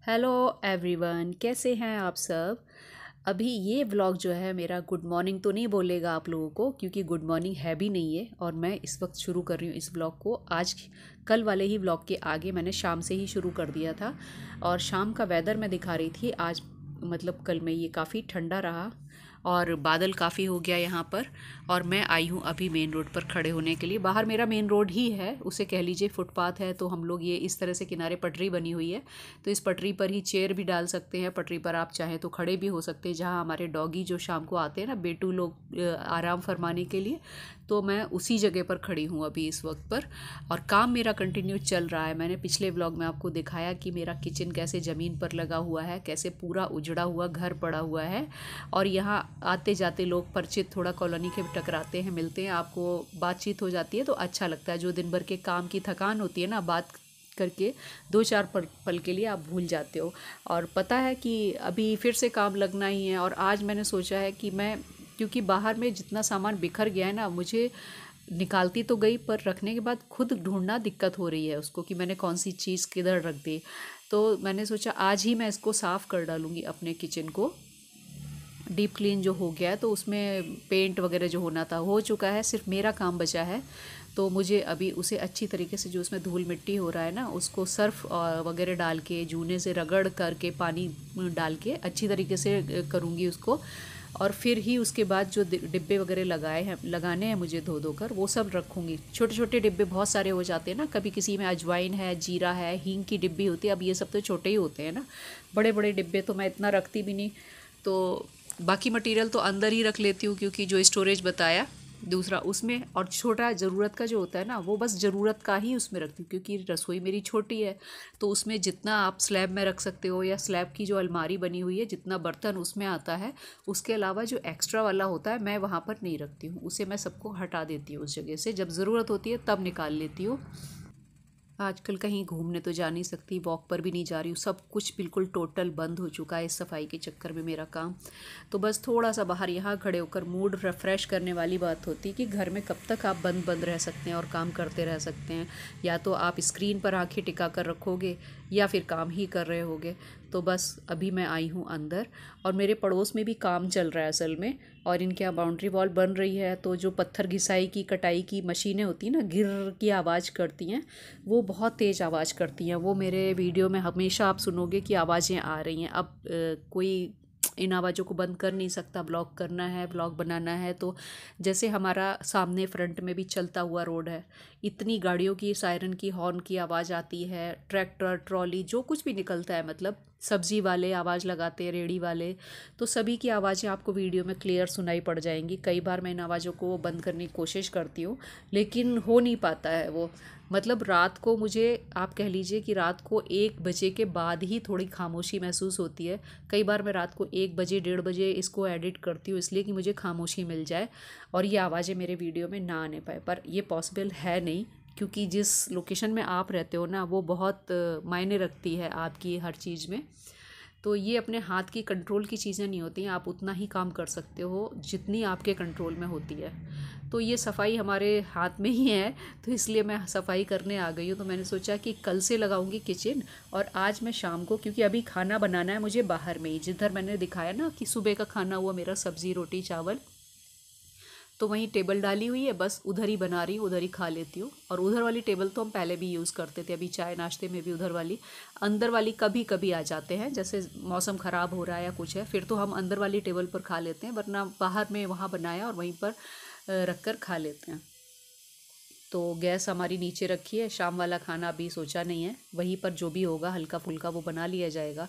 Hello everyone, कैसे हैं आप सब। अभी ये व्लॉग जो है मेरा गुड मॉर्निंग तो नहीं बोलेगा आप लोगों को, क्योंकि गुड मॉर्निंग है भी नहीं है। और मैं इस वक्त शुरू कर रही हूँ इस व्लॉग को। आज कल वाले ही व्लॉग के आगे मैंने शाम से ही शुरू कर दिया था। और शाम का वेदर मैं दिखा रही थी। आज मतलब कल में ये काफ़ी ठंडा रहा और बादल काफ़ी हो गया यहाँ पर। और मैं आई हूँ अभी मेन रोड पर खड़े होने के लिए। बाहर मेरा मेन रोड ही है, उसे कह लीजिए फुटपाथ है। तो हम लोग ये इस तरह से किनारे पटरी बनी हुई है, तो इस पटरी पर ही चेयर भी डाल सकते हैं। पटरी पर आप चाहें तो खड़े भी हो सकते हैं, जहाँ हमारे डॉगी जो शाम को आते हैं ना, बेटू लोग आराम फरमाने के लिए। तो मैं उसी जगह पर खड़ी हूँ अभी इस वक्त पर। और काम मेरा कंटिन्यू चल रहा है। मैंने पिछले व्लॉग में आपको दिखाया कि मेरा किचन कैसे ज़मीन पर लगा हुआ है, कैसे पूरा उजड़ा हुआ घर पड़ा हुआ है। और यहाँ आते जाते लोग परिचित थोड़ा कॉलोनी के टकराते हैं, मिलते हैं, आपको बातचीत हो जाती है तो अच्छा लगता है। जो दिन भर के काम की थकान होती है ना, बात करके दो चार पल के लिए आप भूल जाते हो। और पता है कि अभी फिर से काम लगना ही है। और आज मैंने सोचा है कि मैं, क्योंकि बाहर में जितना सामान बिखर गया है ना, मुझे निकालती तो गई पर रखने के बाद खुद ढूंढना दिक्कत हो रही है उसको, कि मैंने कौन सी चीज़ किधर रख दी। तो मैंने सोचा आज ही मैं इसको साफ़ कर डालूँगी अपने किचन को। डीप क्लीन जो हो गया है, तो उसमें पेंट वगैरह जो होना था हो चुका है, सिर्फ मेरा काम बचा है। तो मुझे अभी उसे अच्छी तरीके से, जो उसमें धूल मिट्टी हो रहा है ना, उसको सर्फ वगैरह डाल के, जूने से रगड़ करके, पानी डाल के अच्छी तरीके से करूँगी उसको। और फिर ही उसके बाद जो डिब्बे वगैरह लगाने हैं मुझे धो धो कर, वो सब रखूँगी। छोटे छोटे डिब्बे बहुत सारे हो जाते हैं ना, कभी किसी में अजवाइन है, जीरा है, हींग की डिब्बी होती है। अब ये सब तो छोटे ही होते हैं ना, बड़े बड़े डिब्बे तो मैं इतना रखती भी नहीं। तो बाकी मटेरियल तो अंदर ही रख लेती हूँ, क्योंकि जो स्टोरेज बताया दूसरा उसमें, और छोटा ज़रूरत का जो होता है ना, वो बस ज़रूरत का ही उसमें रखती हूँ, क्योंकि रसोई मेरी छोटी है। तो उसमें जितना आप स्लैब में रख सकते हो, या स्लैब की जो अलमारी बनी हुई है, जितना बर्तन उसमें आता है, उसके अलावा जो एक्स्ट्रा वाला होता है मैं वहाँ पर नहीं रखती हूँ। उसे मैं सबको हटा देती हूँ उस जगह से, जब ज़रूरत होती है तब निकाल लेती हूँ। आजकल कहीं घूमने तो जा नहीं सकती, वॉक पर भी नहीं जा रही हूँ। सब कुछ बिल्कुल टोटल बंद हो चुका है इस सफाई के चक्कर में मेरा काम। तो बस थोड़ा सा बाहर यहाँ खड़े होकर मूड रिफ़्रेश करने वाली बात होती है कि घर में कब तक आप बंद बंद रह सकते हैं और काम करते रह सकते हैं। या तो आप स्क्रीन पर आंखें टिका कर रखोगे, या फिर काम ही कर रहे होगे। तो बस अभी मैं आई हूँ अंदर, और मेरे पड़ोस में भी काम चल रहा है असल में। और इनके यहाँ बाउंड्री वॉल बन रही है, तो जो पत्थर घिसाई की, कटाई की मशीनें होती हैं ना, गिर की आवाज़ करती हैं, वो बहुत तेज़ आवाज़ करती हैं। वो मेरे वीडियो में हमेशा आप सुनोगे कि आवाज़ें आ रही हैं। अब कोई इन आवाज़ों को बंद कर नहीं सकता। ब्लॉग करना है, ब्लॉग बनाना है, तो जैसे हमारा सामने फ्रंट में भी चलता हुआ रोड है, इतनी गाड़ियों की, सायरन की, हॉर्न की आवाज़ आती है, ट्रैक्टर, ट्रॉली, जो कुछ भी निकलता है, मतलब सब्ज़ी वाले आवाज़ लगाते हैं, रेड़ी वाले, तो सभी की आवाज़ें आपको वीडियो में क्लियर सुनाई पड़ जाएंगी। कई बार मैं इन आवाज़ों को बंद करने की कोशिश करती हूँ, लेकिन हो नहीं पाता है वो। मतलब रात को मुझे, आप कह लीजिए कि रात को 1 बजे के बाद ही थोड़ी खामोशी महसूस होती है। कई बार मैं रात को 1 बजे, 1:30 बजे इसको एडिट करती हूँ, इसलिए कि मुझे खामोशी मिल जाए और ये आवाज़ें मेरे वीडियो में ना आने पाए। पर ये पॉसिबल है नहीं, क्योंकि जिस लोकेशन में आप रहते हो ना, वो बहुत मायने रखती है आपकी हर चीज़ में। तो ये अपने हाथ की कंट्रोल की चीज़ें नहीं होती हैं। आप उतना ही काम कर सकते हो जितनी आपके कंट्रोल में होती है। तो ये सफाई हमारे हाथ में ही है, तो इसलिए मैं सफाई करने आ गई हूँ। तो मैंने सोचा कि कल से लगाऊंगी किचन, और आज मैं शाम को, क्योंकि अभी खाना बनाना है मुझे बाहर में ही, जिधर मैंने दिखाया ना कि सुबह का खाना हुआ मेरा, सब्ज़ी, रोटी, चावल, तो वहीं टेबल डाली हुई है, बस उधर ही बना रही हूँ, उधर ही खा लेती हूँ। और उधर वाली टेबल तो हम पहले भी यूज़ करते थे, अभी चाय नाश्ते में भी उधर वाली। अंदर वाली कभी कभी आ जाते हैं, जैसे मौसम ख़राब हो रहा है या कुछ है, फिर तो हम अंदर वाली टेबल पर खा लेते हैं, वरना बाहर में वहाँ बनाया और वहीं पर रख कर खा लेते हैं। तो गैस हमारी नीचे रखी है। शाम वाला खाना अभी सोचा नहीं है, वहीं पर जो भी होगा हल्का फुल्का वो बना लिया जाएगा।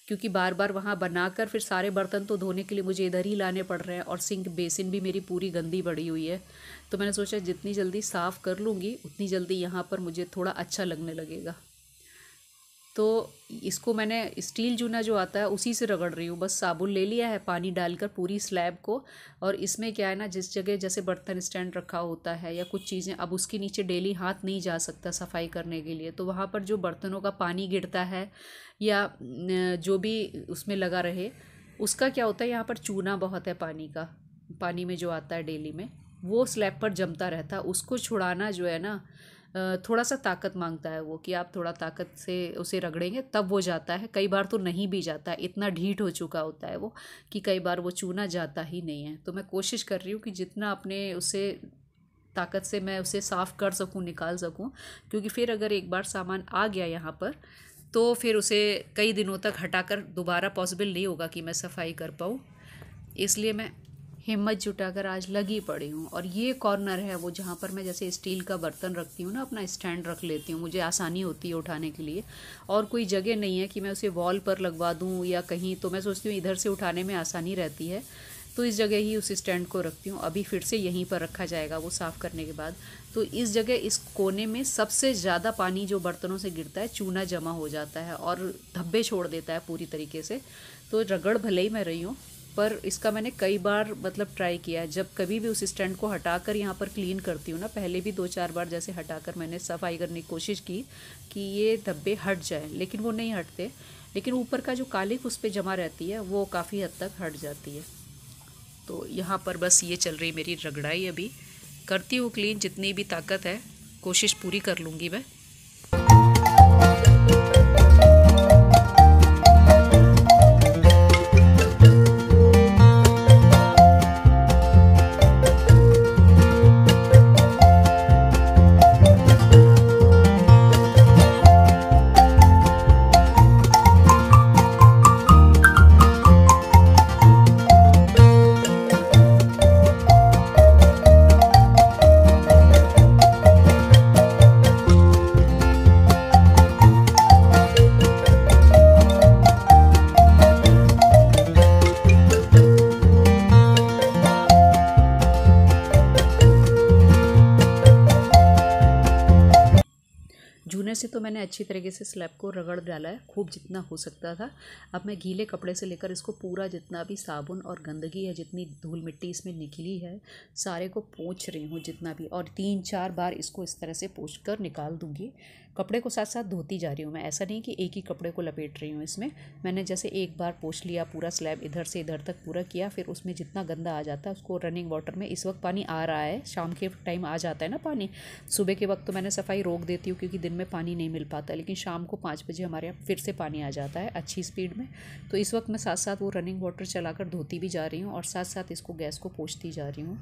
क्योंकि बार बार वहाँ बनाकर फिर सारे बर्तन तो धोने के लिए मुझे इधर ही लाने पड़ रहे हैं, और सिंक बेसिन भी मेरी पूरी गंदी पड़ी हुई है। तो मैंने सोचा जितनी जल्दी साफ़ कर लूँगी, उतनी जल्दी यहाँ पर मुझे थोड़ा अच्छा लगने लगेगा। तो इसको मैंने स्टील जूना जो आता है उसी से रगड़ रही हूँ। बस साबुन ले लिया है, पानी डालकर पूरी स्लैब को। और इसमें क्या है ना, जिस जगह जैसे बर्तन स्टैंड रखा होता है या कुछ चीज़ें, अब उसके नीचे डेली हाथ नहीं जा सकता सफाई करने के लिए, तो वहाँ पर जो बर्तनों का पानी गिरता है, या जो भी उसमें लगा रहे, उसका क्या होता है, यहाँ पर चूना बहुत है पानी का, पानी में जो आता है डेली में, वो स्लैब पर जमता रहता है। उसको छुड़ाना जो है ना, थोड़ा सा ताकत मांगता है वो, कि आप थोड़ा ताकत से उसे रगड़ेंगे तब वो जाता है। कई बार तो नहीं भी जाता है, इतना ढीठ हो चुका होता है वो कि कई बार वो चूना जाता ही नहीं है। तो मैं कोशिश कर रही हूँ कि जितना अपने उसे ताकत से मैं उसे साफ़ कर सकूं, निकाल सकूं, क्योंकि फिर अगर एक बार सामान आ गया यहाँ पर तो फिर उसे कई दिनों तक हटाकर दोबारा पॉसिबल नहीं होगा कि मैं सफाई कर पाऊँ। इसलिए मैं हिम्मत जुटाकर आज लगी पड़ी हूँ। और ये कॉर्नर है वो जहाँ पर मैं जैसे स्टील का बर्तन रखती हूँ ना, अपना स्टैंड रख लेती हूँ, मुझे आसानी होती है उठाने के लिए। और कोई जगह नहीं है कि मैं उसे वॉल पर लगवा दूँ या कहीं, तो मैं सोचती हूँ इधर से उठाने में आसानी रहती है, तो इस जगह ही उस स्टैंड को रखती हूँ। अभी फिर से यहीं पर रखा जाएगा वो साफ़ करने के बाद। तो इस जगह, इस कोने में सबसे ज़्यादा पानी जो बर्तनों से गिरता है, चूना जमा हो जाता है और धब्बे छोड़ देता है पूरी तरीके से। तो रगड़ भले ही मैं रही हूँ, पर इसका मैंने कई बार मतलब ट्राई किया है। जब कभी भी उस स्टैंड को हटाकर यहाँ पर क्लीन करती हूँ ना, पहले भी 2-4 बार जैसे हटाकर मैंने सफाई करने की कोशिश की कि ये धब्बे हट जाए, लेकिन वो नहीं हटते। लेकिन ऊपर का जो कालिक उस पर जमा रहती है वो काफ़ी हद तक हट जाती है। तो यहाँ पर बस ये चल रही मेरी रगड़ाई। अभी करती हूँ क्लीन, जितनी भी ताकत है कोशिश पूरी कर लूँगी मैं। जूने से तो मैंने अच्छी तरीके से स्लैब को रगड़ डाला है, खूब जितना हो सकता था। अब मैं गीले कपड़े से लेकर इसको पूरा, जितना भी साबुन और गंदगी है, जितनी धूल मिट्टी इसमें निकली है, सारे को पोंछ रही हूँ जितना भी, और 3-4 बार इसको इस तरह से पोंछ कर निकाल दूँगी। कपड़े को साथ साथ धोती जा रही हूँ मैं, ऐसा नहीं कि एक ही कपड़े को लपेट रही हूँ इसमें। मैंने जैसे एक बार पोंछ लिया पूरा स्लैब, इधर से इधर तक पूरा किया, फिर उसमें जितना गंदा आ जाता है उसको रनिंग वाटर में, इस वक्त पानी आ रहा है, शाम के टाइम आ जाता है ना पानी। सुबह के वक्त तो मैंने सफाई रोक देती हूँ क्योंकि दिन में पानी नहीं मिल पाता, लेकिन शाम को 5 बजे हमारे यहाँ फिर से पानी आ जाता है अच्छी स्पीड में। तो इस वक्त मैं साथ साथ वो रनिंग वाटर चलाकर धोती भी जा रही हूँ और साथ साथ इसको गैस को पोंछती जा रही हूँ।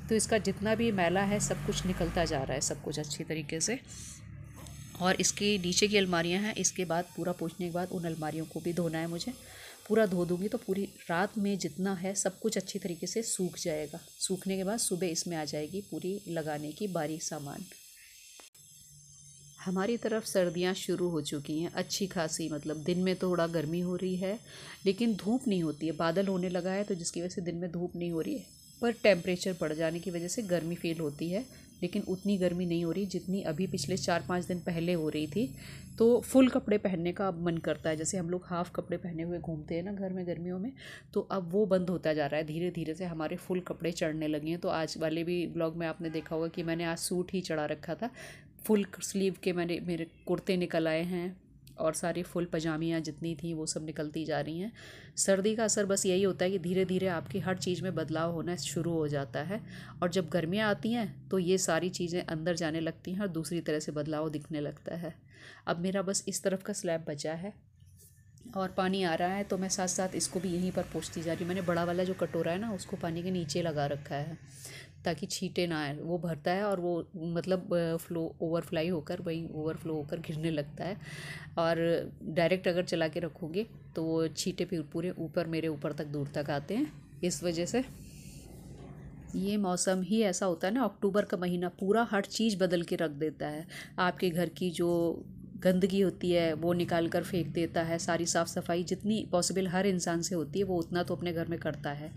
तो इसका जितना भी मैला है सब कुछ निकलता जा रहा है, सब कुछ अच्छी तरीके से। और इसकी नीचे की अलमारियां हैं, इसके बाद पूरा पोंछने के बाद उन अलमारियों को भी धोना है मुझे। पूरा धो दूँगी तो पूरी रात में जितना है सब कुछ अच्छी तरीके से सूख जाएगा। सूखने के बाद सुबह इसमें आ जाएगी पूरी लगाने की बारी सामान। हमारी तरफ सर्दियां शुरू हो चुकी हैं अच्छी खासी, मतलब दिन में थोड़ा गर्मी हो रही है लेकिन धूप नहीं होती है। बादल होने लगा है तो जिसकी वजह से दिन में धूप नहीं हो रही है, पर टेम्परेचर बढ़ जाने की वजह से गर्मी फील होती है, लेकिन उतनी गर्मी नहीं हो रही जितनी अभी पिछले 4-5 दिन पहले हो रही थी। तो फुल कपड़े पहनने का अब मन करता है, जैसे हम लोग हाफ़ कपड़े पहने हुए घूमते हैं ना घर में गर्मियों में, तो अब वो बंद होता जा रहा है। धीरे धीरे से हमारे फुल कपड़े चढ़ने लगे हैं। तो आज वाले भी ब्लॉग में आपने देखा होगा कि मैंने आज सूट ही चढ़ा रखा था, फुल स्लीव के मेरे कुर्ते निकल आए हैं और सारी फुल पजामियाँ जितनी थी वो सब निकलती जा रही हैं। सर्दी का असर बस यही होता है कि धीरे धीरे आपकी हर चीज़ में बदलाव होना शुरू हो जाता है, और जब गर्मियाँ आती हैं तो ये सारी चीज़ें अंदर जाने लगती हैं और दूसरी तरह से बदलाव दिखने लगता है। अब मेरा बस इस तरफ का स्लैब बचा है और पानी आ रहा है, तो मैं साथ साथ इसको भी यहीं पर पोंछती जा रही हूँ। मैंने बड़ा वाला जो कटोरा है ना उसको पानी के नीचे लगा रखा है ताकि छींटे ना आए। वो भरता है और वो मतलब फ्लो ओवरफ्लाई होकर, वही ओवरफ्लो होकर गिरने लगता है, और डायरेक्ट अगर चला के रखोगे तो वो छींटे फिर पूरे ऊपर, मेरे ऊपर तक, दूर तक आते हैं। इस वजह से ये मौसम ही ऐसा होता है ना, अक्टूबर का महीना पूरा हर चीज़ बदल के रख देता है। आपके घर की जो गंदगी होती है वो निकाल कर फेंक देता है, सारी साफ़ सफाई जितनी पॉसिबल हर इंसान से होती है वो उतना तो अपने घर में करता है।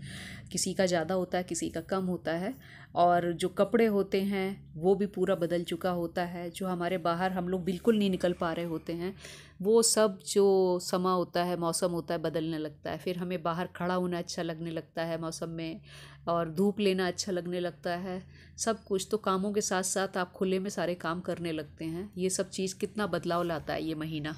किसी का ज़्यादा होता है, किसी का कम होता है। और जो कपड़े होते हैं वो भी पूरा बदल चुका होता है। जो हमारे बाहर हम लोग बिल्कुल नहीं निकल पा रहे होते हैं, वो सब जो समा होता है, मौसम होता है, बदलने लगता है। फिर हमें बाहर खड़ा होना अच्छा लगने लगता है मौसम में, और धूप लेना अच्छा लगने लगता है। सब कुछ तो कामों के साथ साथ आप खुले में सारे काम करने लगते हैं। ये सब चीज़ कितना बदलाव लाता है ये महीना।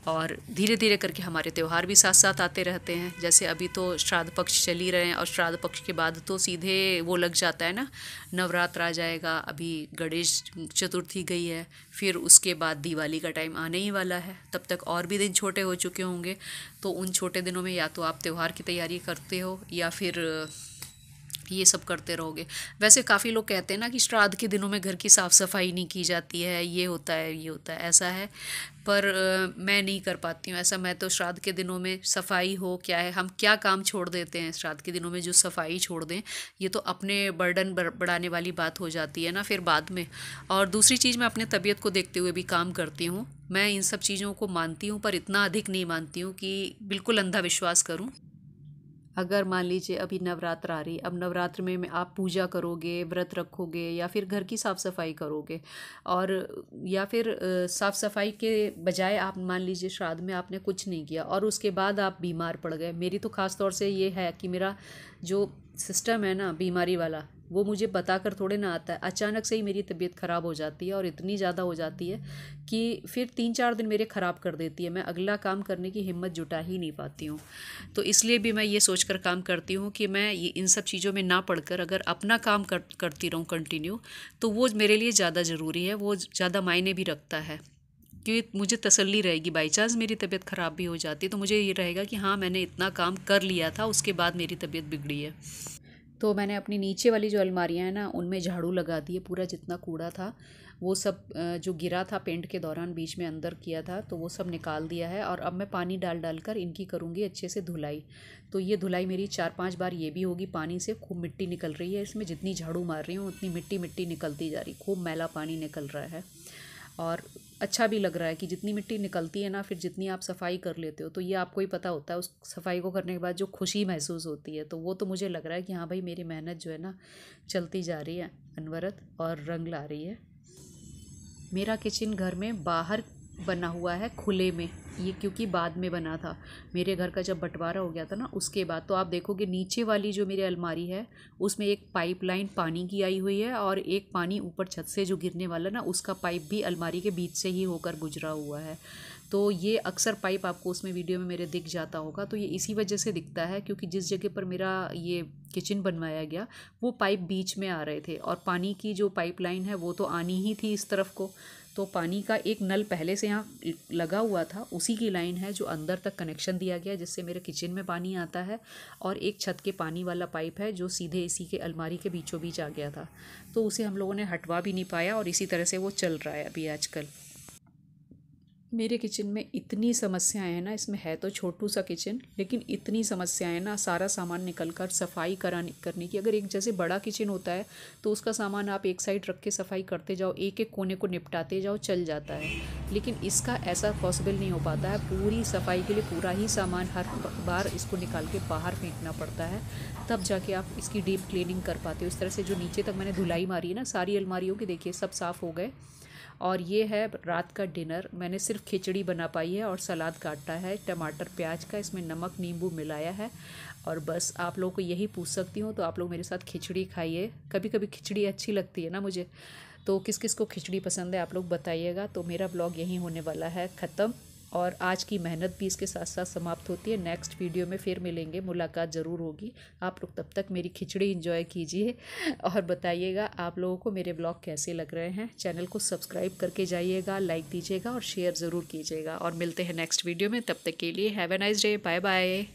और धीरे धीरे करके हमारे त्यौहार भी साथ साथ आते रहते हैं। जैसे अभी तो श्राद्ध पक्ष चल ही रहे हैं और श्राद्ध पक्ष के बाद तो सीधे वो लग जाता है ना, नवरात्र आ जाएगा। अभी गणेश चतुर्थी गई है, फिर उसके बाद दिवाली का टाइम आने ही वाला है। तब तक और भी दिन छोटे हो चुके होंगे। तो उन छोटे दिनों में या तो आप त्यौहार की तैयारी करते हो या फिर ये सब करते रहोगे। वैसे काफ़ी लोग कहते हैं ना कि श्राद्ध के दिनों में घर की साफ़ सफाई नहीं की जाती है, ये होता है ये होता है, ऐसा है। पर मैं नहीं कर पाती हूँ ऐसा। मैं तो श्राद्ध के दिनों में सफाई हो क्या है, हम क्या काम छोड़ देते हैं श्राद्ध के दिनों में जो सफाई छोड़ दें, ये तो अपने बर्डन बढ़ाने वाली बात हो जाती है ना फिर बाद में। और दूसरी चीज़, मैं अपने तबीयत को देखते हुए भी काम करती हूँ। मैं इन सब चीज़ों को मानती हूँ पर इतना अधिक नहीं मानती हूँ कि बिल्कुल अंधा विश्वास करूँ। अगर मान लीजिए अभी नवरात्र आ रही, अब नवरात्र में आप पूजा करोगे, व्रत रखोगे या फिर घर की साफ़ सफाई करोगे, और या फिर साफ़ सफाई के बजाय आप मान लीजिए श्राद्ध में आपने कुछ नहीं किया और उसके बाद आप बीमार पड़ गए। मेरी तो ख़ास तौर से ये है कि मेरा जो सिस्टम है ना बीमारी वाला, वो मुझे बताकर थोड़े ना आता है। अचानक से ही मेरी तबीयत ख़राब हो जाती है और इतनी ज़्यादा हो जाती है कि फिर 3-4 दिन मेरे ख़राब कर देती है। मैं अगला काम करने की हिम्मत जुटा ही नहीं पाती हूँ। तो इसलिए भी मैं ये सोचकर काम करती हूँ कि मैं ये इन सब चीज़ों में ना पढ़कर अगर अपना काम करती रहूँ कंटिन्यू, तो वो मेरे लिए ज़्यादा ज़रूरी है, वो ज़्यादा मायने भी रखता है। क्योंकि मुझे तसल्ली रहेगी, बाई चांस मेरी तबीयत ख़राब भी हो जाती है तो मुझे ये रहेगा कि हाँ मैंने इतना काम कर लिया था, उसके बाद मेरी तबीयत बिगड़ी है। तो मैंने अपनी नीचे वाली जो अलमारियाँ हैं ना, उनमें झाड़ू लगा दिए। पूरा जितना कूड़ा था वो सब जो गिरा था पेंट के दौरान बीच में अंदर किया था, तो वो सब निकाल दिया है। और अब मैं पानी डाल डाल कर इनकी करूँगी अच्छे से धुलाई। तो ये धुलाई मेरी 4-5 बार ये भी होगी। पानी से खूब मिट्टी निकल रही है इसमें, जितनी झाड़ू मार रही हूँ उतनी मिट्टी मिट्टी निकलती जा रही, खूब मैला पानी निकल रहा है। और अच्छा भी लग रहा है कि जितनी मिट्टी निकलती है ना, फिर जितनी आप सफाई कर लेते हो, तो ये आपको ही पता होता है उस सफाई को करने के बाद जो खुशी महसूस होती है। तो वो तो मुझे लग रहा है कि हाँ भाई मेरी मेहनत जो है ना चलती जा रही है अनवरत और रंग ला रही है। मेरा किचन घर में बाहर बना हुआ है खुले में, ये क्योंकि बाद में बना था। मेरे घर का जब बंटवारा हो गया था ना उसके बाद, तो आप देखोगे नीचे वाली जो मेरी अलमारी है उसमें एक पाइपलाइन पानी की आई हुई है और एक पानी ऊपर छत से जो गिरने वाला ना उसका पाइप भी अलमारी के बीच से ही होकर गुजरा हुआ है। तो ये अक्सर पाइप आपको उसमें वीडियो में मेरे दिख जाता होगा। तो ये इसी वजह से दिखता है क्योंकि जिस जगह पर मेरा ये किचन बनवाया गया वो पाइप बीच में आ रहे थे और पानी की जो पाइपलाइन है वो तो आनी ही थी इस तरफ को। तो पानी का एक नल पहले से यहाँ लगा हुआ था, उसी की लाइन है जो अंदर तक कनेक्शन दिया गया जिससे मेरे किचन में पानी आता है। और एक छत के पानी वाला पाइप है जो सीधे इसी के अलमारी के बीचों बीच आ गया था। तो उसे हम लोगों ने हटवा भी नहीं पाया और इसी तरह से वो चल रहा है अभी आजकल। मेरे किचन में इतनी समस्याएं हैं ना, इसमें है तो छोटू सा किचन लेकिन इतनी समस्याएं ना, सारा सामान निकल कर सफाई करने की। अगर एक जैसे बड़ा किचन होता है तो उसका सामान आप एक साइड रख के सफाई करते जाओ, एक एक कोने को निपटाते जाओ, चल जाता है। लेकिन इसका ऐसा पॉसिबल नहीं हो पाता है। पूरी सफाई के लिए पूरा ही सामान हर बार इसको निकाल के बाहर फेंकना पड़ता है, तब जाके आप इसकी डीप क्लीनिंग कर पाते हो। इस तरह से जो नीचे तक मैंने धुलाई मारी है ना सारी अलमारियों की, देखिए सब साफ़ हो गए। और ये है रात का डिनर। मैंने सिर्फ खिचड़ी बना पाई है और सलाद काटा है टमाटर प्याज का, इसमें नमक नींबू मिलाया है। और बस आप लोगों को यही पूछ सकती हूँ, तो आप लोग मेरे साथ खिचड़ी खाइए। कभी कभी खिचड़ी अच्छी लगती है ना मुझे। तो किस किस को खिचड़ी पसंद है आप लोग बताइएगा। तो मेरा ब्लॉग यहीं होने वाला है ख़त्म और आज की मेहनत भी इसके साथ साथ समाप्त होती है। नेक्स्ट वीडियो में फिर मिलेंगे, मुलाकात ज़रूर होगी। आप लोग तब तक मेरी खिचड़ी एंजॉय कीजिए और बताइएगा आप लोगों को मेरे ब्लॉग कैसे लग रहे हैं। चैनल को सब्सक्राइब करके जाइएगा, लाइक दीजिएगा और शेयर ज़रूर कीजिएगा। और मिलते हैं नेक्स्ट वीडियो में, तब तक के लिए have a nice day, bye bye.